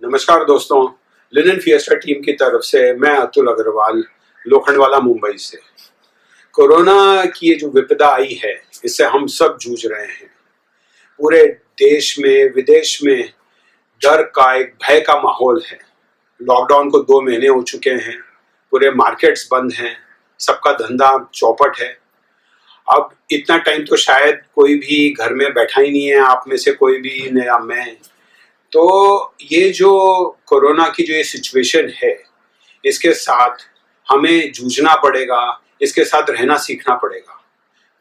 नमस्कार दोस्तों, linen fiesta team की तरफ से मैं अतुल अग्रवाल लोखंडवाला मुंबई से। कोरोना की ये जो विपदा आई है, इससे हम सब जूझ रहे हैं। पूरे देश में विदेश में डर का एक भय का माहौल है। लॉकडाउन को 2 महीने हो चुके हैं, पूरे मार्केट्स बंद हैं, सबका धंधा चौपट है। अब इतना टाइम तो शायद कोई भी घर में बैठा ही नहीं है, आप में से कोई भी न या मैं। तो ये जो कोरोना की जो ये सिचुएशन है, इसके साथ हमें जूझना पड़ेगा, इसके साथ रहना सीखना पड़ेगा।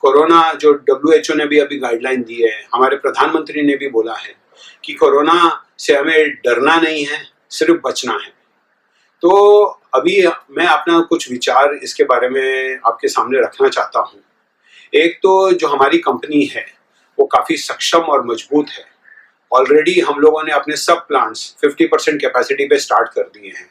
कोरोना जो WHO ने भी अभी गाइडलाइन दी है, हमारे प्रधानमंत्री ने भी बोला है कि कोरोना से हमें डरना नहीं है, सिर्फ बचना है। तो अभी मैं अपना कुछ विचार इसके बारे में आपके सामने रखना चाहता हूँ। एक तो जो हमारी कंपनी है, वो काफ़ी सक्षम और मजबूत है। ऑलरेडी हम लोगों ने अपने सब प्लांट्स 50% कैपेसिटी पे स्टार्ट कर दिए हैं।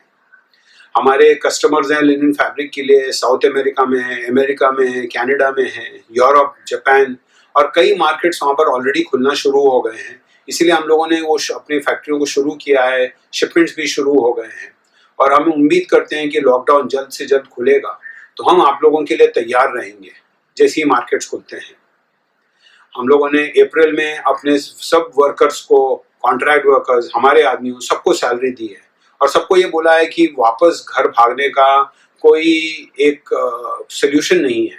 हमारे कस्टमर्स हैं लिनन फैब्रिक के लिए साउथ अमेरिका में है, अमेरिका में है, कनाडा में है, यूरोप, जापान और कई मार्केट्स वहाँ पर ऑलरेडी खुलना शुरू हो गए हैं। इसीलिए हम लोगों ने वो अपनी फैक्ट्रियों को शुरू किया है, शिपमेंट्स भी शुरू हो गए हैं और हम उम्मीद करते हैं कि लॉकडाउन जल्द से जल्द खुलेगा तो हम आप लोगों के लिए तैयार रहेंगे जैसे ही मार्केट्स खुलते हैं। हम लोगों ने अप्रैल में अपने सब वर्कर्स को, कॉन्ट्रैक्ट वर्कर्स, हमारे आदमियों सबको सैलरी दी है और सबको ये बोला है कि वापस घर भागने का कोई एक सोल्यूशन नहीं है।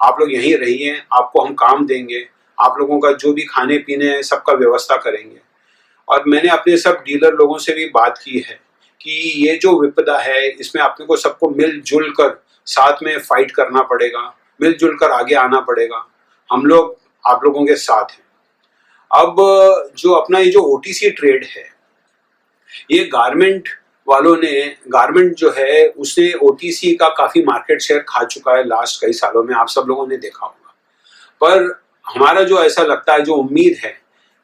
आप लोग यहीं रहिए, आपको हम काम देंगे, आप लोगों का जो भी खाने पीने है सबका व्यवस्था करेंगे। और मैंने अपने सब डीलर लोगों से भी बात की है कि ये जो विपदा है, इसमें अपने को सबको मिलजुल कर साथ में फाइट करना पड़ेगा, मिलजुल कर आगे आना पड़ेगा। हम लोग आप लोगों के साथ हैं। अब जो अपना ये जो OTC ट्रेड है, ये गारमेंट वालों ने, गारमेंट जो है उसने OTC का काफ़ी मार्केट शेयर खा चुका है लास्ट कई सालों में, आप सब लोगों ने देखा होगा। पर हमारा जो ऐसा लगता है, जो उम्मीद है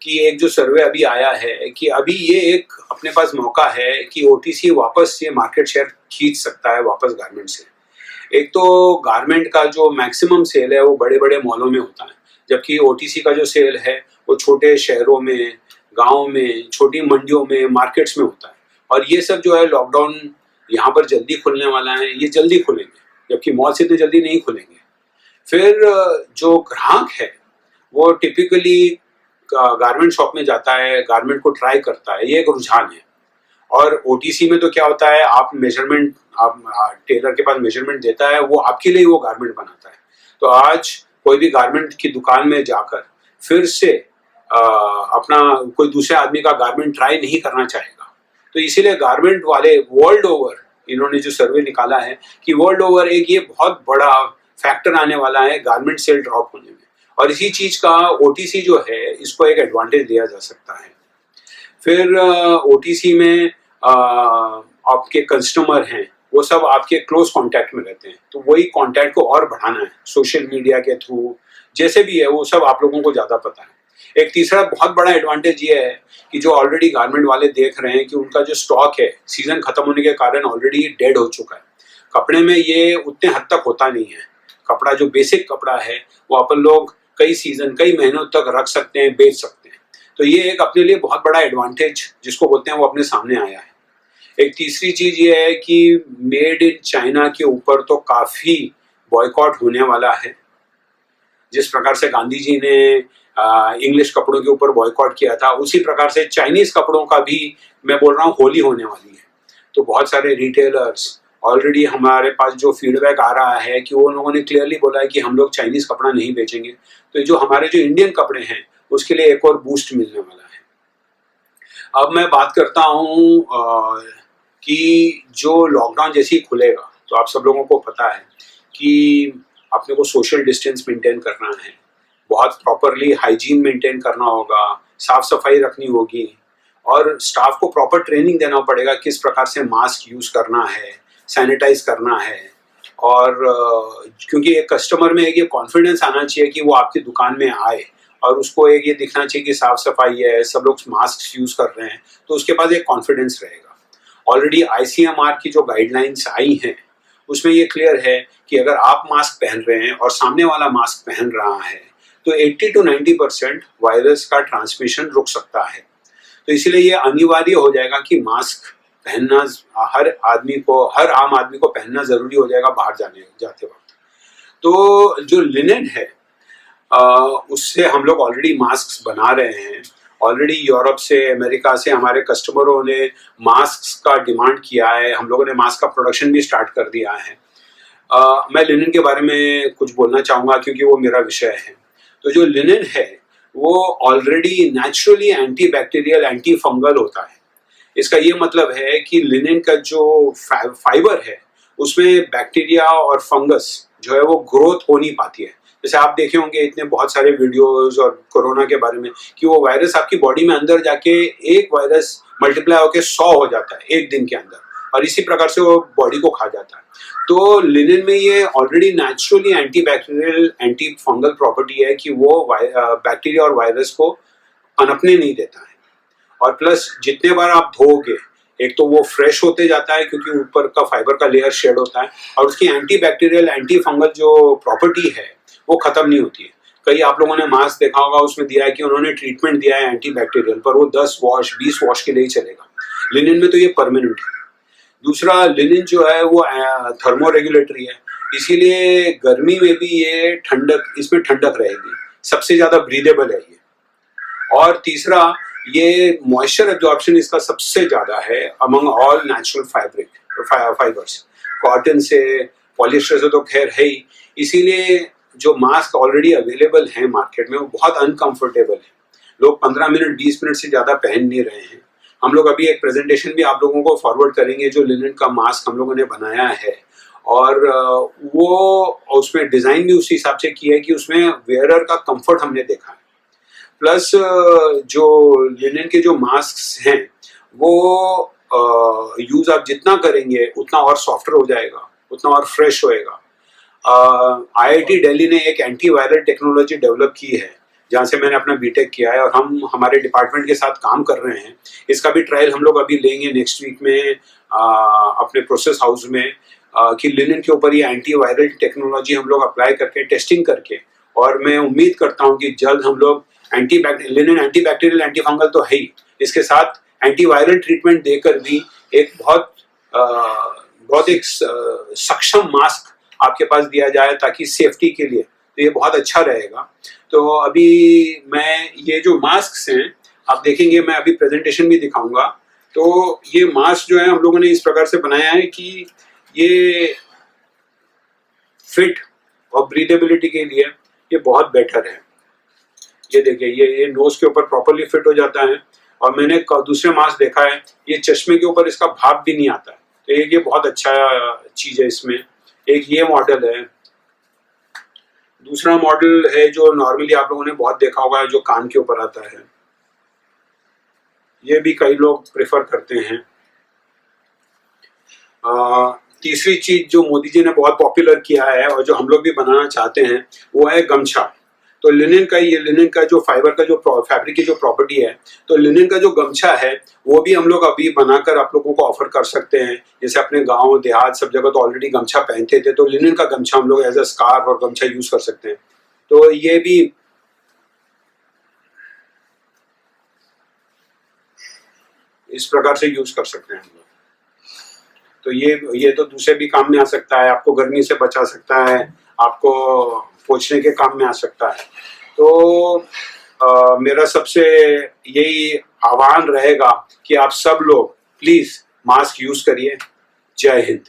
कि एक जो सर्वे अभी आया है कि अभी ये एक अपने पास मौका है कि OTC वापस ये मार्केट शेयर खींच सकता है वापस गारमेंट से। एक तो गारमेंट का जो मैक्सिमम सेल है वो बड़े बड़े मॉलों में होता है, जबकि OTC का जो सेल है वो छोटे शहरों में, गाँव में, छोटी मंडियों में, मार्केट्स में होता है। और ये सब जो है लॉकडाउन यहाँ पर जल्दी खुलने वाला है, ये जल्दी खुलेंगे, जबकि मॉल से इतने जल्दी नहीं खुलेंगे। फिर जो ग्राहक है वो टिपिकली गारमेंट शॉप में जाता है, गारमेंट को ट्राई करता है, ये एक रुझान है। और OTC में तो क्या होता है, आप मेजरमेंट, आप टेलर के पास मेजरमेंट देता है, वो आपके लिए वो गारमेंट बनाता है। तो आज कोई भी गारमेंट की दुकान में जाकर फिर से अपना कोई दूसरे आदमी का गारमेंट ट्राई नहीं करना चाहेगा। तो इसीलिए गारमेंट वाले वर्ल्ड ओवर, इन्होंने जो सर्वे निकाला है कि वर्ल्ड ओवर एक ये बहुत बड़ा फैक्टर आने वाला है गारमेंट सेल ड्रॉप होने में। और इसी चीज का OTC जो है, इसको एक एडवांटेज लिया जा सकता है। फिर OTC में आपके कस्टमर हैं, वो सब आपके क्लोज कांटेक्ट में रहते हैं, तो वही कांटेक्ट को और बढ़ाना है सोशल मीडिया के थ्रू, जैसे भी है वो सब आप लोगों को ज़्यादा पता है। एक तीसरा बहुत बड़ा एडवांटेज ये है कि जो ऑलरेडी गारमेंट वाले देख रहे हैं कि उनका जो स्टॉक है सीजन खत्म होने के कारण ऑलरेडी डेड हो चुका है। कपड़े में ये उतने हद तक होता नहीं है। कपड़ा जो बेसिक कपड़ा है वो अपन लोग कई सीजन, कई महीनों तक रख सकते हैं, बेच सकते हैं। तो ये एक अपने लिए बहुत बड़ा एडवांटेज जिसको बोलते हैं वो अपने सामने आया है। एक तीसरी चीज ये है कि मेड इन चाइना के ऊपर तो काफी बॉयकॉट होने वाला है। जिस प्रकार से गांधी जी ने इंग्लिश कपड़ों के ऊपर बॉयकॉट किया था, उसी प्रकार से चाइनीज कपड़ों का भी मैं बोल रहा हूँ होली होने वाली है। तो बहुत सारे रिटेलर्स, ऑलरेडी हमारे पास जो फीडबैक आ रहा है कि वो लोगों ने क्लियरली बोला है कि हम लोग चाइनीज कपड़ा नहीं बेचेंगे। तो जो हमारे जो इंडियन कपड़े हैं उसके लिए एक और बूस्ट मिलने वाला है। अब मैं बात करता हूँ कि जो लॉकडाउन जैसे ही खुलेगा तो आप सब लोगों को पता है कि अपने को सोशल डिस्टेंस मेंटेन करना है, बहुत प्रॉपरली हाइजीन मेंटेन करना होगा, साफ सफाई रखनी होगी और स्टाफ को प्रॉपर ट्रेनिंग देना पड़ेगा किस प्रकार से मास्क यूज करना है, सैनिटाइज करना है। और क्योंकि एक कस्टमर में एक ये कॉन्फिडेंस आना चाहिए कि वो आपकी दुकान में आए और उसको एक ये दिखना चाहिए कि साफ सफाई है, सब लोग मास्क यूज कर रहे हैं, तो उसके पास एक कॉन्फिडेंस रहेगा। ऑलरेडी ICMR की जो गाइडलाइंस आई हैं उसमें ये क्लियर है कि अगर आप मास्क पहन रहे हैं और सामने वाला मास्क पहन रहा है तो 80 to 90% वायरस का ट्रांसमिशन रुक सकता है। तो इसीलिए ये अनिवार्य हो जाएगा कि मास्क पहनना हर आम आदमी को पहनना जरूरी हो जाएगा बाहर जाते वक्त। तो जो लिनेन है उससे हम लोग ऑलरेडी मास्क बना रहे हैं। ऑलरेडी यूरोप से, अमेरिका से हमारे कस्टमरों ने मास्क का डिमांड किया है। हम लोगों ने मास्क का प्रोडक्शन भी स्टार्ट कर दिया है। मैं लिनेन के बारे में कुछ बोलना चाहूँगा क्योंकि वो मेरा विषय है। तो जो लिनेन है वो already naturally anti bacterial, anti fungal होता है। इसका ये मतलब है कि लिनेन का जो फाइबर है उसमें बैक्टीरिया और फंगस जो है वो ग्रोथ हो नहीं पाती है। जैसे आप देखे होंगे इतने बहुत सारे वीडियोस और कोरोना के बारे में कि वो वायरस आपकी बॉडी में अंदर जाके एक वायरस मल्टीप्लाई होकर 100 हो जाता है एक दिन के अंदर, और इसी प्रकार से वो बॉडी को खा जाता है। तो लिनेन में ये already naturally anti bacterial, anti fungal property है कि वो बैक्टीरिया और वायरस को पनपने नहीं देता है। और प्लस जितने बार आप धोओगे, एक तो वो फ्रेश होते जाता है क्योंकि ऊपर का फाइबर का लेयर शेड होता है, और उसकी एंटी बैक्टीरियल, एंटी फंगल जो प्रॉपर्टी है वो खत्म नहीं होती है। कई आप लोगों ने मास्क देखा होगा, उसमें दिया है कि उन्होंने ट्रीटमेंट दिया है एंटी बैक्टीरियल, पर वो 10 वॉश 20 वॉश के लिए ही चलेगा। लिनेन में तो ये परमानेंट है। दूसरा, लिनेन जो है वो थर्मो रेगुलेटरी है, इसीलिए गर्मी में भी ये इसमें ठंडक रहेगी, सबसे ज्यादा ब्रीदेबल है ये। और तीसरा, ये मॉइस्चर एब्जॉर्प्शन इसका सबसे ज्यादा है among all natural fibres. Cotton से, पॉलिएस्टर से तो खैर है ही। इसीलिए जो मास्क ऑलरेडी अवेलेबल है मार्केट में वो बहुत अनकंफर्टेबल है। लोग 15 मिनट 20 मिनट से ज्यादा पहन नहीं रहे हैं। हम लोग अभी एक प्रेजेंटेशन भी आप लोगों को फॉरवर्ड करेंगे जो लिनेन का मास्क हम लोगों ने बनाया है, और वो उसमें डिजाइन भी उसी हिसाब से की है कि उसमें वेयरर का कंफर्ट हमने देखा है। प्लस जो लिनेन के जो मास्क हैं वो यूज आप जितना करेंगे उतना और सॉफ्टर हो जाएगा, उतना और फ्रेश होएगा। IIT दिल्ली ने एक एंटी वायरल टेक्नोलॉजी डेवलप की है जहाँ से मैंने अपना बीटेक किया है, और हम हमारे डिपार्टमेंट के साथ काम कर रहे हैं। इसका भी ट्रायल हम लोग अभी लेंगे नेक्स्ट वीक में अपने प्रोसेस हाउस में, कि लिनेन के ऊपर ये एंटी वायरल टेक्नोलॉजी हम लोग अप्लाई करके, टेस्टिंग करके, और मैं उम्मीद करता हूँ कि जल्द हम लोग linen anti bacterial, anti fungal तो है ही, इसके साथ एंटी वायरल ट्रीटमेंट देकर भी एक बहुत एक सक्षम मास्क आपके पास दिया जाए ताकि सेफ्टी के लिए, तो ये बहुत अच्छा रहेगा। तो अभी मैं ये जो मास्क हैं आप देखेंगे, मैं अभी प्रेजेंटेशन भी दिखाऊंगा। तो ये मास्क जो है हम लोगों ने इस प्रकार से बनाया है कि ये फिट और ब्रीदेबिलिटी के लिए ये बहुत बेटर है। ये देखिए, ये नोज के ऊपर प्रॉपरली फिट हो जाता है, और मैंने दूसरे मास्क देखा है ये चश्मे के ऊपर इसका भाप भी नहीं आता है। तो ये बहुत अच्छा चीज है इसमें। एक ये मॉडल है। दूसरा मॉडल है जो नॉर्मली आप लोगों ने बहुत देखा होगा, जो कान के ऊपर आता है। ये भी कई लोग प्रेफर करते हैं। तीसरी चीज जो मोदी जी ने बहुत पॉपुलर किया है और जो हम लोग भी बनाना चाहते हैं वो है गमछा। तो लिनेन का जो फाइबर का जो फैब्रिक की जो प्रॉपर्टी है, तो लिनेन का जो गमछा है वो भी हम लोग अभी बनाकर आप लोगों को ऑफर कर सकते हैं। जैसे अपने गांव देहात सब जगह तो ऑलरेडी गमछा पहनते थे, तो लिनेन का गमछा हम लोग एज अ स्कार्फ और गमछा यूज कर सकते हैं। तो ये भी इस प्रकार से यूज कर सकते हैं हम लोग। तो ये तो दूसरे भी काम में आ सकता है, आपको गर्मी से बचा सकता है, आपको पोंछने के काम में आ सकता है। तो मेरा सबसे यही आह्वान रहेगा कि आप सब लोग प्लीज मास्क यूज करिए। जय हिंद।